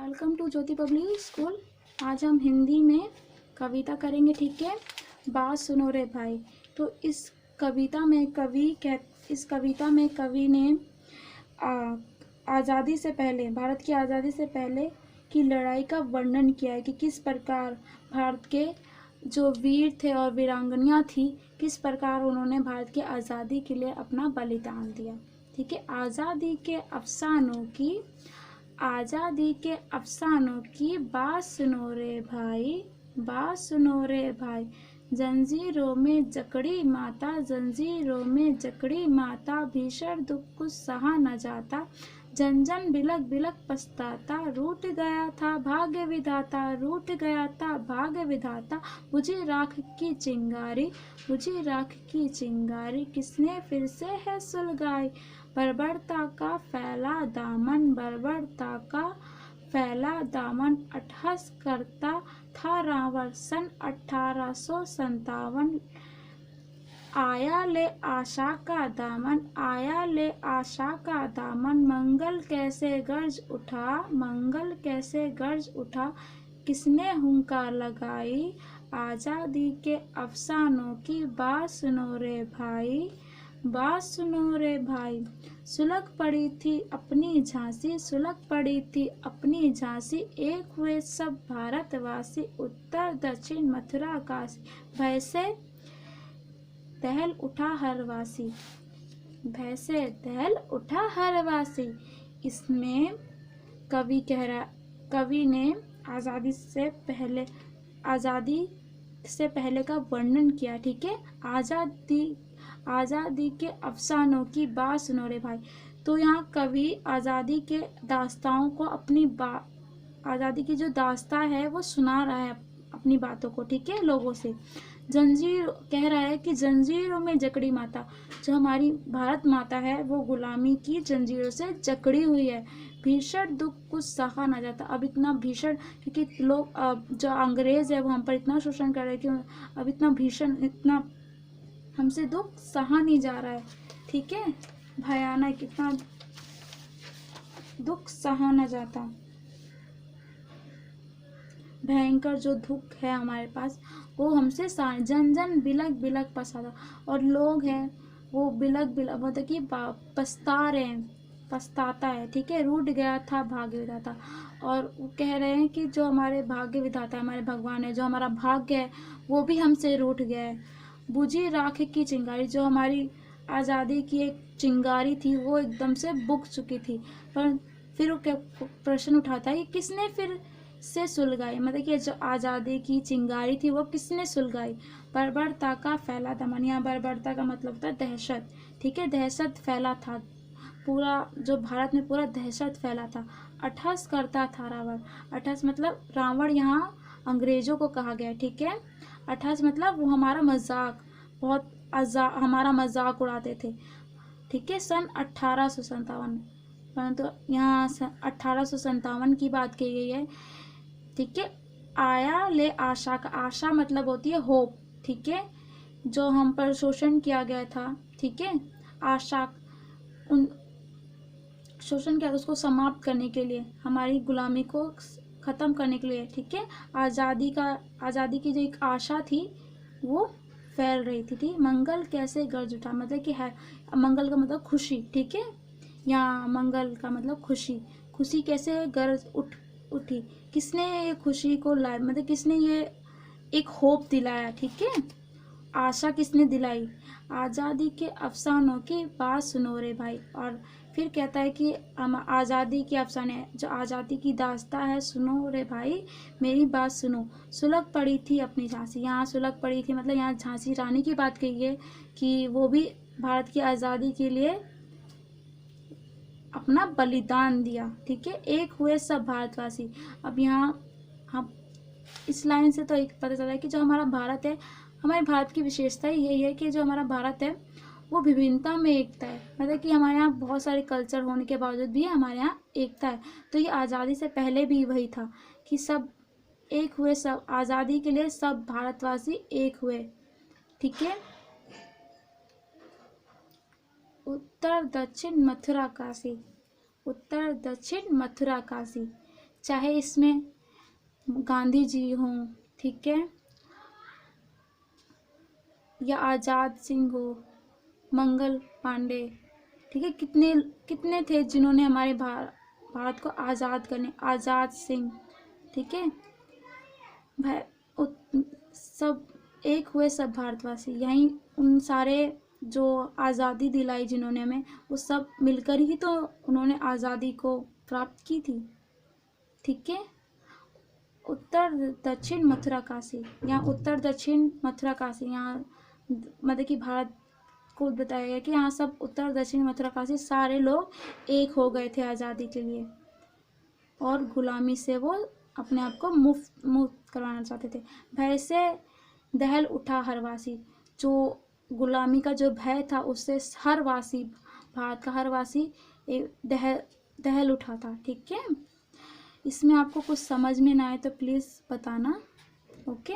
Welcome to Jyoti public school. आज हम हिंदी में कविता करेंगे, ठीक है। बात सुनो रे भाई। तो इस कविता में कवि ने आज़ादी से पहले, भारत की आज़ादी से पहले की लड़ाई का वर्णन किया है कि किस प्रकार भारत के जो वीर थे और वीरांगनाएं थी, किस प्रकार उन्होंने भारत की आज़ादी के लिए अपना बलिदान दिया, ठीक है। आज़ादी के अफसानों की बात सुनो रे भाई, बात सुनो रे भाई। जंजीरों में जकड़ी माता, भीषण दुख कुछ सहा न जाता। जन जन बिलक बिलक पछताता, रूठ गया था भाग्य विधाता। बुझी राख की चिंगारी, किसने फिर से है सुलगाई। बर्बरता का फैला दामन, अट्टहास करता था रावण। सन 1857 आया ले आशा का दामन। मंगल कैसे गरज उठा, किसने हुंकार लगाई। आज़ादी के अफसानों की बात सुनो रे भाई, बात सुनो रे भाई। सुलग पड़ी थी झांसी, एक हुए सब भारतवासी। उत्तर दक्षिण मथुरा काशी, भय से दहल उठा हर वासी। इसमें कवि ने आज़ादी से पहले का वर्णन किया, ठीक है। आज़ादी के अफसानों की बात सुनो रे भाई। तो यहाँ कवि आज़ादी के दास्ताओं को आज़ादी की जो दास्ता है वो सुना रहा है अपनी बातों को, ठीक है, लोगों से। कह रहा है कि जंजीरों में जकड़ी माता, जो हमारी भारत माता है वो गुलामी की जंजीरों से जकड़ी हुई है। भीषण दुख कुछ सहा न जाता। अब इतना भीषण, क्योंकि लोग जो अंग्रेज है वो हम पर इतना शोषण कर रहे हैं कि अब इतना हमसे दुख सहा नहीं जा रहा है, ठीक है। भयानक, इतना दुख सहा न जाता। भयंकर जो दुख है हमारे पास वो हमसे जन जन बिलक बिलक पछताता। और लोग हैं वो बिलक मतलब कि पछताता है, ठीक है। रूठ गया था भाग्य विधाता। और वो कह रहे हैं कि जो हमारे भाग्य विधाता है, हमारे भगवान है, जो हमारा भाग्य है वो भी हमसे रूठ गया है। बुझी राख की चिंगारी, जो हमारी आज़ादी की एक चिंगारी थी वो एकदम से बुझ चुकी थी। पर फिर वो प्रश्न उठाता है कि किसने फिर से सुलगाई, मतलब कि जो आज़ादी की चिंगारी थी वो किसने सुलगाई। बर्बरता का फैला दामन, यहाँ बर्बरता का मतलब होता है दहशत, ठीक है। दहशत फैला था पूरा, जो भारत में पूरा दहशत फैला था। अट्टहास करता था रावण, अट्टहास मतलब रावण यहाँ अंग्रेजों को कहा गया, ठीक है। अट्टहास मतलब वो हमारा मजाक उड़ाते थे, ठीक है। सन 1857, परंतु यहाँ 1857 की बात की गई है, ठीक है। आया ले आशा का, आशा मतलब होती है होप, ठीक है। जो हम पर शोषण किया गया था, ठीक है, शोषण किया उसको समाप्त करने के लिए, हमारी गुलामी को ख़त्म करने के लिए, ठीक है। आज़ादी की जो एक आशा थी वो फैल रही थी। मंगल कैसे गरज उठा, मतलब कि है, मंगल का मतलब खुशी, ठीक है। यहाँ मंगल का मतलब खुशी कैसे गरज उठी। किसने ये खुशी को लाया, मतलब किसने ये एक होप दिलाया, ठीक है। आशा किसने दिलाई। आज़ादी के अफसानों की बात सुनो रे भाई। और फिर कहता है कि आज़ादी के अफसाने, जो आज़ादी की दास्ता है, सुनो रे भाई मेरी बात सुनो। सुलग पड़ी थी अपनी झांसी, यहाँ सुलग पड़ी थी मतलब यहाँ झांसी रानी की बात कही है कि वो भी भारत की आज़ादी के लिए अपना बलिदान दिया, ठीक है। एक हुए सब भारतवासी। अब यहाँ हम इस लाइन से तो एक पता चला है कि जो हमारा भारत है, हमारे भारत की विशेषता ही यही है कि जो हमारा भारत है वो विभिन्नता में एकता है, मतलब कि हमारे यहाँ बहुत सारे कल्चर होने के बावजूद भी हमारे यहाँ एकता है। तो ये आज़ादी से पहले भी वही था कि सब एक हुए, सब आज़ादी के लिए सब भारतवासी एक हुए, ठीक है। उत्तर दक्षिण मथुरा काशी, चाहे इसमें गांधी जी हों, ठीक है, या आज़ाद सिंह हो, मंगल पांडे, ठीक है, कितने कितने थे जिन्होंने हमारे भारत को आज़ाद करने, आज़ाद सिंह, ठीक है भाई, सब एक हुए सब भारतवासी, यहीं उन सारे जो आज़ादी दिलाई जिन्होंने हमें, वो सब मिलकर ही तो उन्होंने आज़ादी को प्राप्त की थी, ठीक है। उत्तर दक्षिण मथुरा काशी, यहाँ उत्तर दक्षिण मथुरा काशी, यहाँ मतलब कि भारत को बताया गया कि यहाँ सब उत्तर दक्षिण मथुरा काशी सारे लोग एक हो गए थे आज़ादी के लिए, और गुलामी से वो अपने आप को मुक्त करवाना चाहते थे। भय से दहल उठा हर वासी, जो गुलामी का जो भय था उससे हर वासी, भारत का हर वासी दहल उठा था, ठीक है। इसमें आपको कुछ समझ में ना आए तो प्लीज़ बताना, ओके।